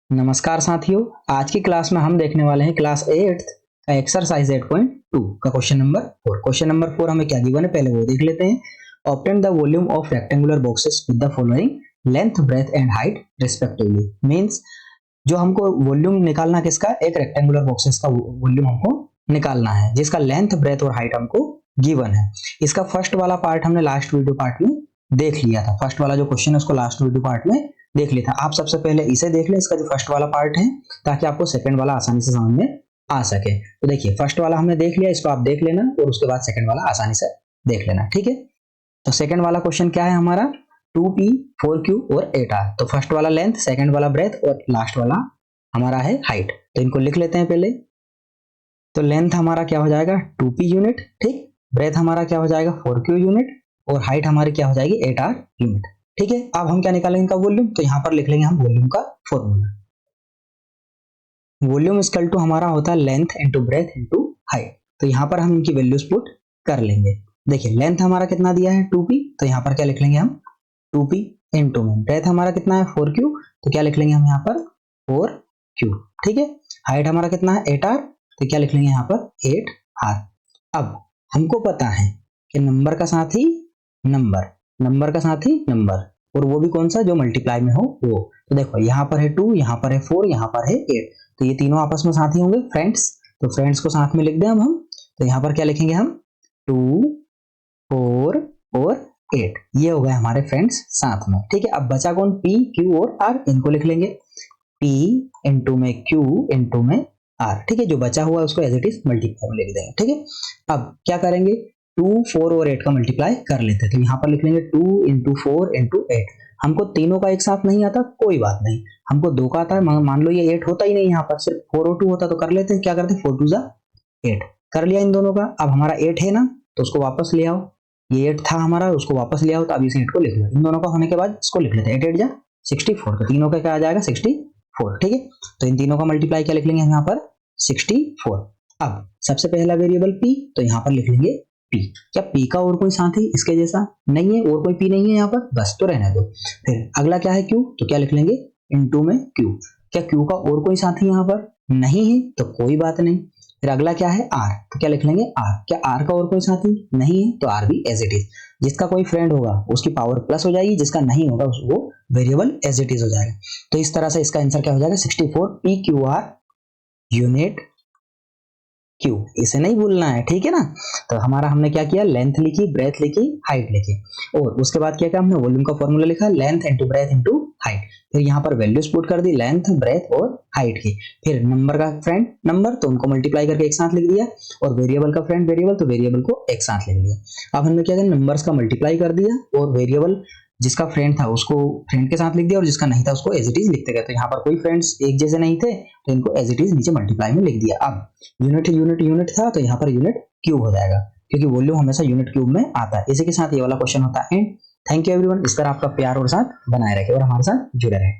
नमस्कार साथियों, आज की क्लास में हम देखने वाले हैं क्लास 8 का एक्सरसाइज 8.2 का क्वेश्चन नंबर 4। क्वेश्चन नंबर 4 हमें क्या गिवन है पहले वो देख लेते हैं। Obtain the volume of rectangular boxes with the following length, breadth and height respectively. Means जो हमको वॉल्यूम निकालना किसका, एक रेक्टेंगुलर बॉक्सेस का वॉल्यूम हमको निकालना है जिसका लेंथ, ब्रेथ और हाइट हमको गिवन है। इसका फर्स्ट वाला पार्ट हमने लास्ट वीडियो पार्ट में देख लिया था। फर्स्ट वाला जो क्वेश्चन है उसको लास्ट वीडियो पार्ट में देख लिया था। आप सबसे पहले इसे देख लें, इसका जो फर्स्ट वाला पार्ट है, ताकि आपको सेकंड वाला आसानी से समझ में आ सके। तो देखिए, फर्स्ट वाला हमने देख लिया, इसको आप देख लेना और उसके बाद सेकंड वाला आसानी से देख लेना, ठीक है। तो सेकंड वाला क्वेश्चन क्या है हमारा, 2p 4q और 8r। तो फर्स्ट वाला लेंथ, सेकंड वाला ब्रेथ और लास्ट वाला हमारा है हाइट। तो इनको लिख लेते हैं पहले। तो लेंथ हमारा क्या हो जाएगा 2p यूनिट, ठीक। ब्रेथ हमारा क्या हो जाएगा 4q यूनिट और हाइट हमारी क्या हो जाएगी 8r यूनिट, ठीक है। अब हम क्या निकालेंगे इनका वॉल्यूम, तो यहां पर लिख लेंगे हम वॉल्यूम का फॉर्मूला। वॉल्यूम इक्वल टू हमारा होता है length into breadth into height. तो यहां पर हम इनकी वैल्यूज पुट कर लेंगे। देखिए, लेंथ हमारा कितना दिया है 2p, तो यहां पर क्या लिख लेंगे हम 2p इनटू में। ब्रेथ हमारा कितना है 4q, तो क्या लिख लेंगे हम यहां पर 4q, ठीक है। हाइट हमारा कितना है 8r, तो क्या लिख लेंगे यहां पर 8r। अब हमको पता है कि नंबर का साथ ही नंबर का साथ ही नंबर, और वो भी कौन सा, जो मल्टीप्लाई में हो वो। तो देखो, यहाँ पर है 2, यहाँ पर है 4, यहाँ पर है 8, तो ये तीनों आपस में साथ ही होंगे फ्रेंड्स। तो फ्रेंड्स को साथ में लिख दें अब हम। तो यहाँ पर क्या लिखेंगे हम 2, 4 और 8, ये हो गए हमारे फ्रेंड्स साथ में, ठीक है। अब बचा कौन, P, Q और R, इनको लिख लेंगे P इंटू में Q इंटू में R, ठीक है। जो बचा हुआ है उसको एज इट इज मल्टीप्लाई में लिख देंगे, ठीक है। अब क्या करेंगे, 2, 4 और 8 का मल्टीप्लाई कर लेते हैं। तो यहाँ पर लिख लेंगे 2 इंटू 4 इंटू 8। हमको तीनों का एक साथ नहीं आता, कोई बात नहीं, हमको 2 का आता है। मान लो ये 8 होता ही नहीं, यहाँ पर सिर्फ 4 और 2 होता, तो कर लेते हैं। क्या करते हैं, 4 2 जा 8 कर लिया इन दोनों का। अब हमारा 8 है ना, तो उसको वापस ले आओ। ये 8 था हमारा, उसको वापस ले आओ। तो अब इस 8 को लिख लो, इन दोनों का होने के बाद इसको लिख लेते हैं। 8 8 जा 64, तो तीनों का क्या आ जाएगा 64, ठीक है। तो इन तीनों का मल्टीप्लाई क्या लिख लेंगे यहाँ पर 64। अब सबसे पहला वेरिएबल P, तो यहाँ पर लिख लेंगे P। क्या P का और कोई साथी इसके जैसा नहीं है, और कोई P नहीं है यहाँ पर, बस तो रहने दो। फिर अगला क्या है Q, तो क्या लिख लेंगे इनटू में Q। क्या Q का और कोई साथी यहाँ पर नहीं है, तो कोई बात नहीं। फिर अगला क्या है R, तो क्या लिख लेंगे R। क्या R का और कोई साथी नहीं है, तो R भी एज इट इज। जिसका कोई फ्रेंड होगा उसकी पावर प्लस हो जाएगी, जिसका नहीं होगा वो वेरिएबल एज इट इज हो जाएगा। तो इस तरह से इसका आंसर क्या हो जाएगा 64 PQR यूनिट Q, इसे नहीं भूलना है, ठीक है ना। तो हमारा हमने क्या किया, लेंथ लिखी, ब्रेथ लिखी, हाइट लिखी, और उसके बाद क्या किया हमने, वॉल्यूम का फॉर्मूला लिखा, length into breadth into height. फिर यहाँ पर वैल्यूज पुट कर दी, लेंथ, ब्रेथ और हाइट की। फिर नंबर का फ्रेंड नंबर, तो उनको मल्टीप्लाई करके एक साथ लिख दिया, और वेरिएबल का फ्रेंड वेरिएबल, तो वेरिएबल को एक साथ लिख दिया। अब हमने क्या किया, नंबर्स का मल्टीप्लाई कर दिया और वेरिएबल जिसका फ्रेंड था उसको फ्रेंड के साथ लिख दिया, और जिसका नहीं था उसको एज इट इज लिखते गए। तो यहाँ पर कोई फ्रेंड्स एक जैसे नहीं थे, तो इनको एज इट इज नीचे मल्टीप्लाई में लिख दिया। अब यूनिट था, तो यहाँ पर यूनिट क्यूब हो जाएगा, क्योंकि वॉल्यूम हमेशा यूनिट क्यूब में आता है। इसी के साथ ये वाला क्वेश्चन होता है एंड। थैंक यू एवरीवन, इस तरह आपका प्यार और साथ बनाए रखे और हमारे साथ जुड़े रहे।